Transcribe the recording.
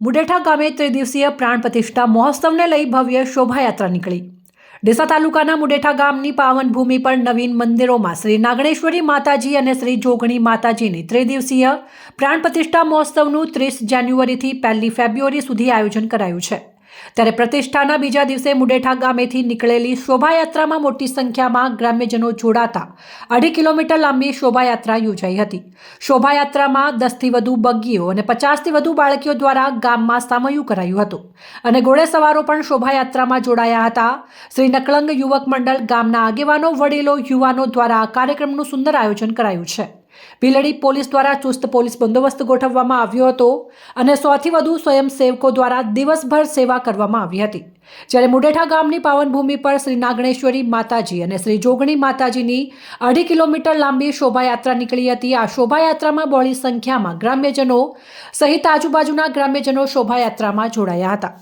મુડેઠા ગામે ત્રિદિવસીય પ્રાણ પ્રતિષ્ઠા મહોત્સવને લઈ ભવ્ય શોભાયાત્રા નીકળી। ડીસા તાલુકાના મુડેઠા ગામની પાવન ભૂમિ પર નવીન મંદિરોમાં શ્રી નાગણેશ્વરી માતાજી અને શ્રી જોગણી માતાજીની ત્રિદિવસીય પ્રાણ પ્રતિષ્ઠા મહોત્સવનું 30 જાન્યુઆરીથી 1 ફેબ્રુઆરી સુધી આયોજન કરાયું છે। ત્યારે પ્રતિષ્ઠાના બીજા દિવસે મુડેઠા ગામેથી નીકળેલી શોભાયાત્રામાં મોટી સંખ્યામાં ગ્રામ્યજનો જોડાતા 2.5 કિલોમીટર લાંબી શોભાયાત્રા યોજાઈ હતી। શોભાયાત્રામાં 10થી વધુ બગીઓ અને 50થી વધુ બાળકીઓ દ્વારા ગામમાં સામયું કરાયું હતું અને ઘોડેસવારો પણ શોભાયાત્રામાં જોડાયા હતા। શ્રી નકલંગ યુવક મંડળ ગામના આગેવાનો વડીલો યુવાનો દ્વારા આ કાર્યક્રમનું સુંદર આયોજન કરાયું છે। ભીલડી પોલીસ દ્વારા ચુસ્ત પોલીસ બંદોબસ્ત ગોઠવવામાં આવ્યો હતો અને 100થી વધુ સ્વયંસેવકો દ્વારા દિવસભર સેવા કરવામાં આવી હતી। જ્યારે મુડેઠા ગામની પાવન ભૂમિ પર શ્રી નાગણેશ્વરી માતાજી અને શ્રી જોગણી માતાજીની 2.5 કિલોમીટર લાંબી શોભાયાત્રા નીકળી હતી। આ શોભાયાત્રામાં બહોળી સંખ્યામાં ગ્રામ્યજનો સહિત આજુબાજુના ગ્રામ્યજનો શોભાયાત્રામાં જોડાયા હતા।